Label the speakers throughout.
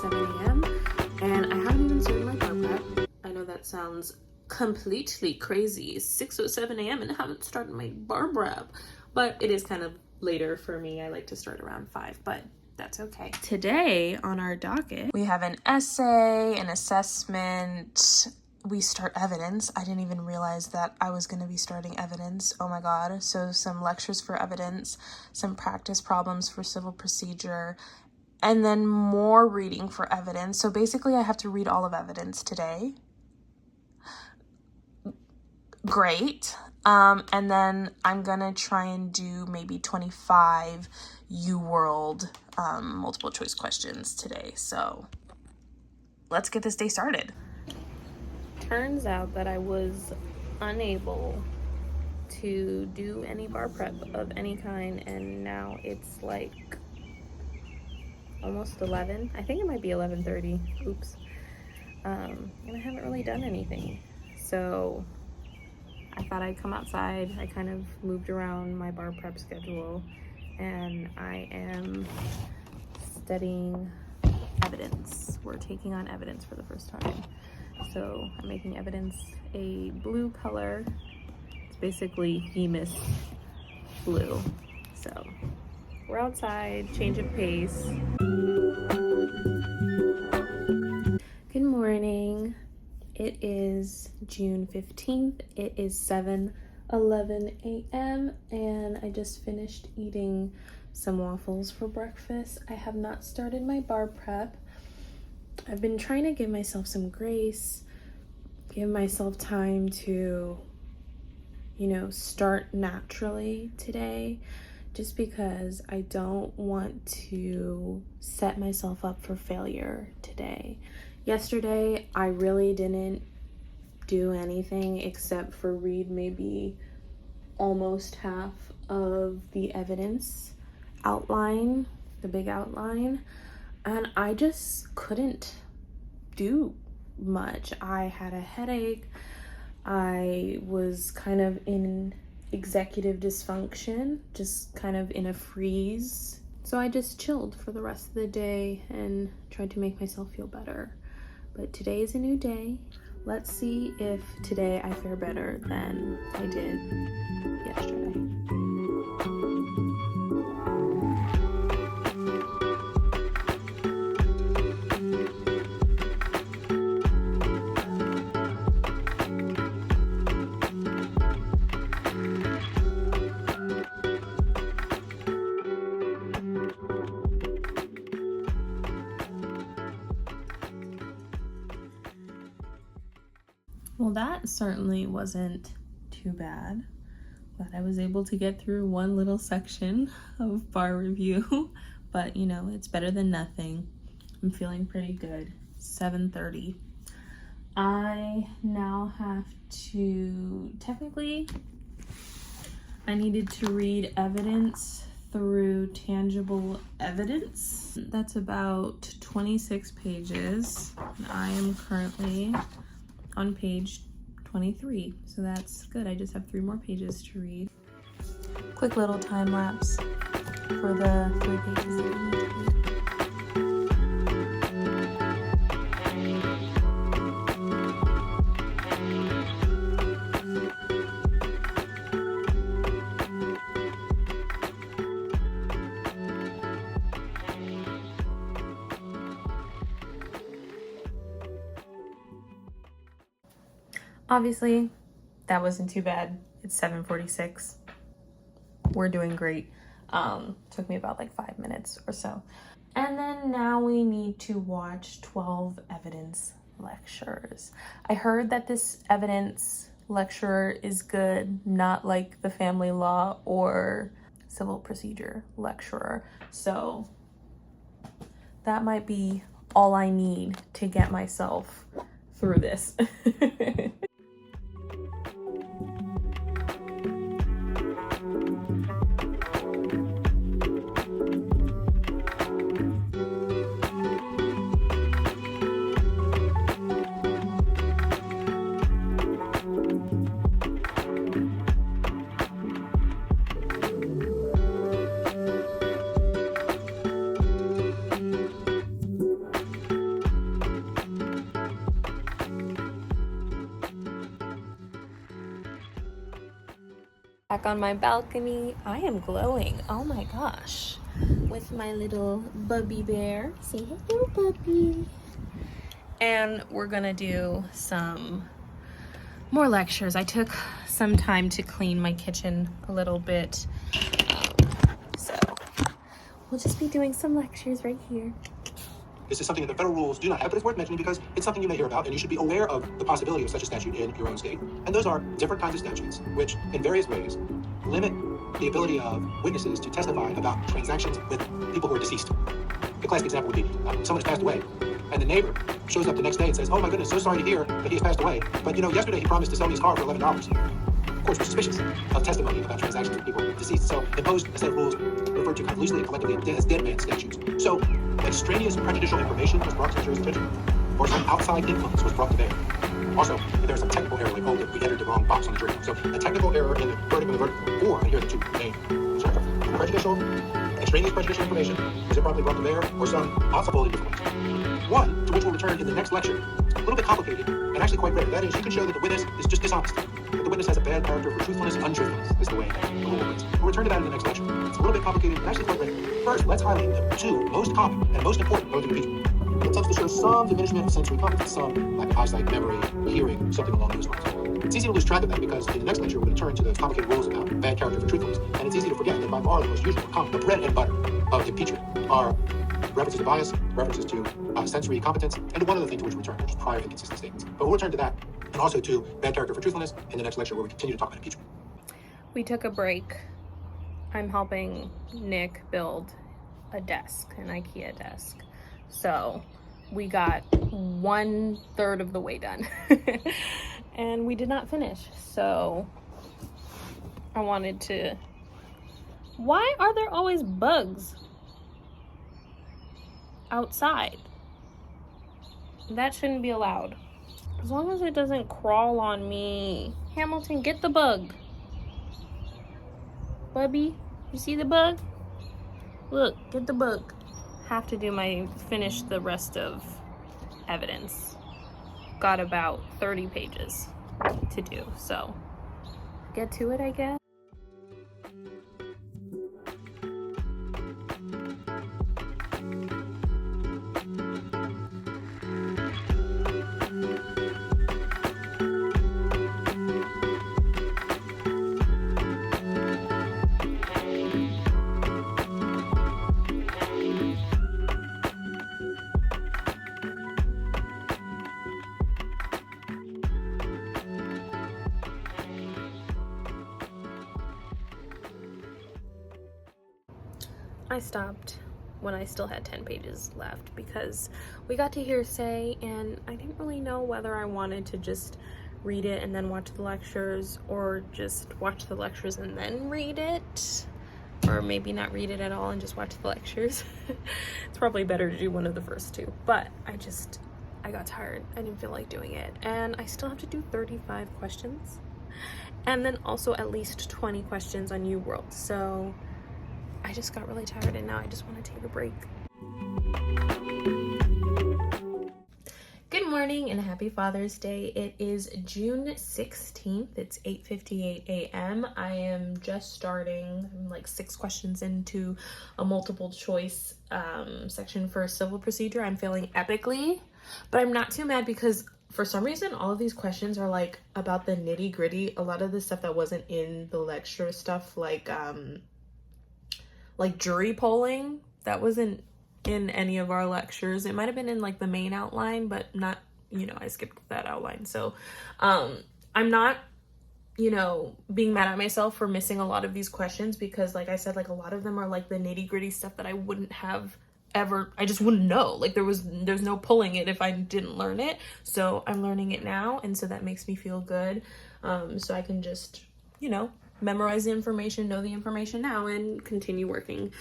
Speaker 1: 6:07 a.m. and I haven't even started my bar prep. I know that sounds completely crazy. 6:07 a.m. and I haven't started my bar prep, but it is kind of later for me. I like to start around 5, but that's okay. Today on our docket, we have an essay, an assessment. We start evidence. I didn't even realize that I was going to be starting evidence. Oh my God. So some lectures for evidence, some practice problems for civil procedure, and then more reading for evidence. So basically I have to read all of evidence today. Great. And then I'm going to try and do maybe 25 UWorld multiple choice questions today. So let's get this day started. Turns out that I was unable to do any bar prep of any kind, and now it's like almost 11. I think it might be 11:30. Oops. And I haven't really done anything. So I thought I'd come outside. I kind of moved around my bar prep schedule, and I am studying evidence. We're taking on evidence for the first time. So I'm making evidence a blue color. It's basically Hemus blue. So we're outside, change of pace. Good morning. It is June 15th. It is 7:11 a.m. and I just finished eating some waffles for breakfast. I have not started my bar prep. I've been trying to give myself some grace, give myself time to, start naturally today, just because I don't want to set myself up for failure today. Yesterday, I really didn't do anything except for read maybe almost half of the evidence outline, the big outline. And I just couldn't do much. I had a headache. I was kind of in executive dysfunction, just kind of in a freeze. So I just chilled for the rest of the day and tried to make myself feel better. But today is a new day. Let's see if today I fare better than I did yesterday. Well, that certainly wasn't too bad. Glad I was able to get through one little section of bar review, but it's better than nothing. I'm feeling pretty good. 7:30. I now have to, technically, I needed to read evidence through tangible evidence. That's about 26 pages. I am currently on page 23, so that's good. I just have 3 more pages to read. Quick little time lapse for the 3 pages that I need to read. Obviously, that wasn't too bad. It's 7:46. We're doing great. Took me about 5 minutes or so. And then now we need to watch 12 evidence lectures. I heard that this evidence lecturer is good, not like the family law or civil procedure lecturer. So that might be all I need to get myself through this. Back on my balcony. I am glowing. Oh my gosh. With my little bubby bear. Say hello, puppy. And we're gonna do some more lectures. I took some time to clean my kitchen a little bit. So we'll just be doing some lectures right here.
Speaker 2: This is something that the federal rules do not have, but it's worth mentioning because it's something you may hear about, and you should be aware of the possibility of such a statute in your own state. And those are different kinds of statutes, which in various ways limit the ability of witnesses to testify about transactions with people who are deceased. The classic example would be someone has passed away, and the neighbor shows up the next day and says, "Oh my goodness, so sorry to hear that he has passed away, but yesterday he promised to sell me his car for $11. Of course, we're suspicious of testimony about transactions with people deceased, so imposed a set of rules referred to kind of loosely and collectively as dead man statutes. So extraneous prejudicial information was brought to the jury's attention, or some outside influence was brought to bear. Also, if there's some technical error, like, that we entered the wrong box on the jury. So a technical error in the verdict and the verdict form, or, and here are the two main sorts: extraneous prejudicial information was improperly brought to bear, or some outside influence. One, to which we'll return in the next lecture, a little bit complicated and actually quite rare. That is, you can show that the witness is just dishonest. That the witness has a bad character for truthfulness and untruthfulness, is the way the rule works. We'll return to that in the next lecture. It's a little bit complicated and actually quite rare. First, let's highlight the two most common and most important modes of impeachment. It attempts to show some diminishment of sensory competence, some like eyesight, memory, hearing, something along those lines. It's easy to lose track of that because in the next lecture we're going to turn to those complicated rules about bad character for truthfulness, and it's easy to forget that by far the most usual, common, the bread and butter of impeachment are references to bias, references to sensory competence, and to one other thing to which we return, which is prior inconsistent statements. But we'll return to that, and also to bad character for truthfulness in the next lecture where we continue to talk about impeachment.
Speaker 1: We took a break. I'm helping Nick build a desk, an IKEA desk. So we got 1/3 of the way done and we did not finish. So I wanted to, why are there always bugs outside? That shouldn't be allowed. As long as it doesn't crawl on me. Hamilton, get the bug. Bubby, you see the bug? Look, get the bug. Have to finish the rest of evidence. Got about 30 pages to do, so get to it, I guess. I stopped when I still had 10 pages left because we got to hearsay and I didn't really know whether I wanted to just read it and then watch the lectures, or just watch the lectures and then read it, or maybe not read it at all and just watch the lectures. It's probably better to do one of the first two, but I got tired. I didn't feel like doing it, and I still have to do 35 questions and then also at least 20 questions on UWorld. So I just got really tired and now I just want to take a break. Good morning and happy Father's Day. It is June 16th. It's 8:58 a.m. I am just starting. I'm like 6 questions into a multiple choice section for civil procedure. I'm failing epically, but I'm not too mad because for some reason all of these questions are like about the nitty gritty. A lot of the stuff that wasn't in the lecture stuff, like jury polling, that wasn't in any of our lectures. It might have been in like the main outline, but not, I skipped that outline. So I'm not, being mad at myself for missing a lot of these questions because, like I said, like a lot of them are like the nitty gritty stuff that I wouldn't have ever, I just wouldn't know. Like there's no pulling it if I didn't learn it. So I'm learning it now, and so that makes me feel good. So I can just, memorize the information, know the information now, and continue working.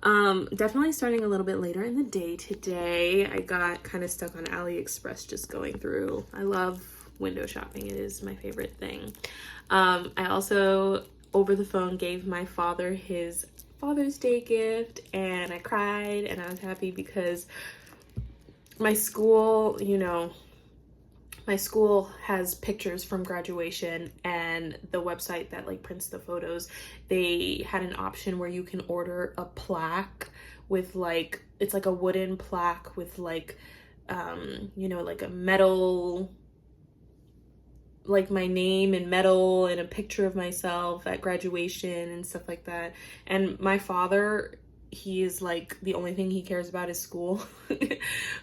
Speaker 1: Definitely starting a little bit later in the day today. I got kind of stuck on AliExpress just going through. I love window shopping. It is my favorite thing. I also, over the phone, gave my father his Father's Day gift, and I cried and I was happy because my school, my school has pictures from graduation, and the website that like prints the photos, they had an option where you can order a plaque with like, it's like a wooden plaque with like, you know, like a metal, like my name in metal and a picture of myself at graduation and stuff like that. And my father, he is like, the only thing he cares about is school,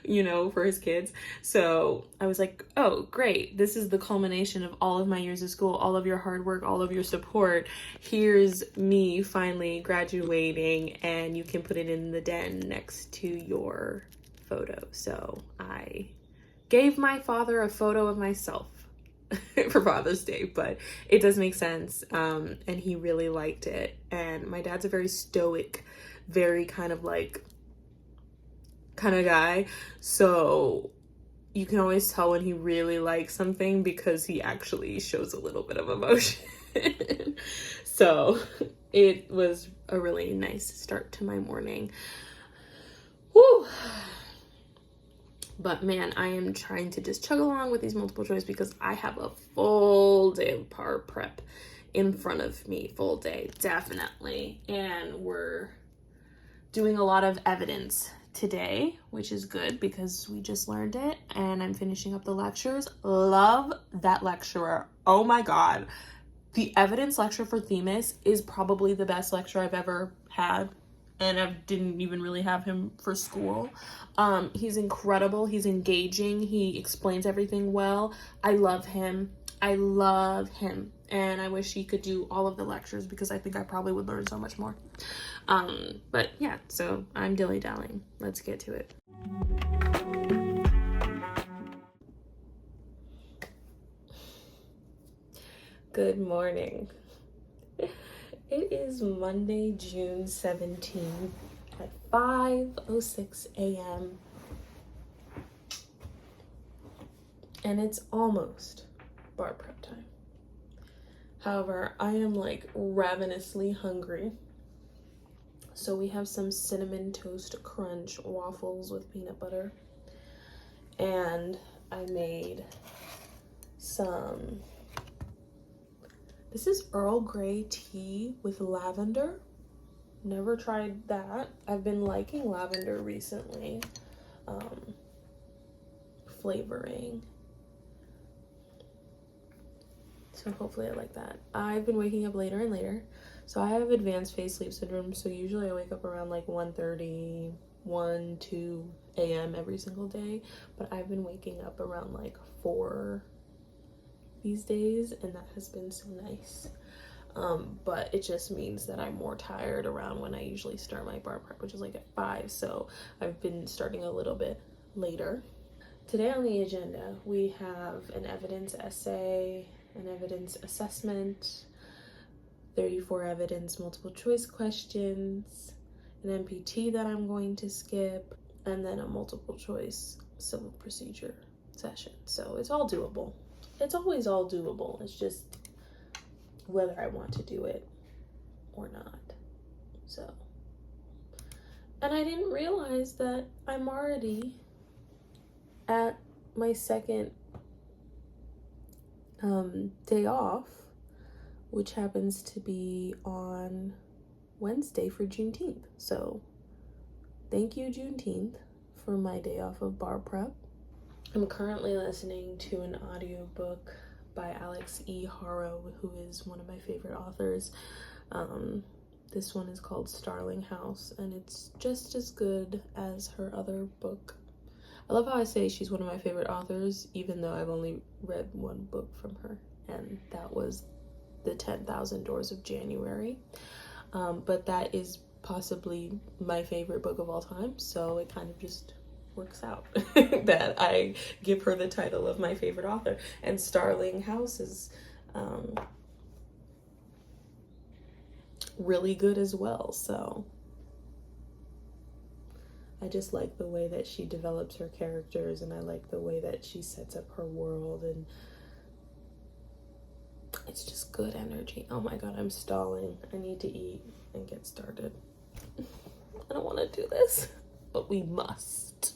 Speaker 1: you know, for his kids. So I was like, oh, great. This is the culmination of all of my years of school, all of your hard work, all of your support. Here's me finally graduating, and you can put it in the den next to your photo. So I gave my father a photo of myself for Father's Day, but it does make sense. And he really liked it. And my dad's a very stoic, very kind of guy. So you can always tell when he really likes something because he actually shows a little bit of emotion. So it was a really nice start to my morning. Woo! But man, I am trying to just chug along with these multiple choice because I have a full day of bar prep in front of me. Full day, definitely. And we're doing a lot of evidence today, which is good because we just learned it. And I'm finishing up the lectures. Love that lecturer. Oh my God. The evidence lecture for Themis is probably the best lecture I've ever had. And I didn't even really have him for school. He's incredible. He's engaging. He explains everything well. I love him. I love him. And I wish he could do all of the lectures because I think I probably would learn so much more. But yeah, so I'm dilly-dallying. Let's get to it. Good morning. It is Monday, June 17th at 5:06 a.m. And it's almost bar prep time. However, I am like ravenously hungry. So we have some cinnamon toast crunch waffles with peanut butter. And I made some... This is Earl Grey tea with lavender. Never tried that. I've been liking lavender recently. Flavoring. So hopefully I like that. I've been waking up later and later. So I have advanced phase sleep syndrome. So usually I wake up around like 1:30, 2 a.m. every single day. But I've been waking up around like 4 these days, and that has been so nice. But it just means that I'm more tired around when I usually start my bar prep, which is like at 5. So I've been starting a little bit later. Today on the agenda, we have an evidence essay, an evidence assessment, 34 evidence multiple choice questions, an MPT that I'm going to skip, and then a multiple choice civil procedure session. So it's all doable. It's always all doable. It's just whether I want to do it or not. So, and I didn't realize that I'm already at my second day off, which happens to be on Wednesday for Juneteenth. So thank you, Juneteenth, for my day off of bar prep. I'm currently listening to an audiobook by Alex E. Haro, who is one of my favorite authors. This one is called Starling House, and it's just as good as her other book. I love how I say she's one of my favorite authors, even though I've only read one book from her, and that was The 10,000 Doors of January. But that is possibly my favorite book of all time, so it kind of just works out that I give her the title of my favorite author. And Starling House is really good as well. So I just like the way that she develops her characters, and I like the way that she sets up her world, and it's just good energy. Oh my god, I'm stalling. I need to eat and get started. I don't want to do this, but we must.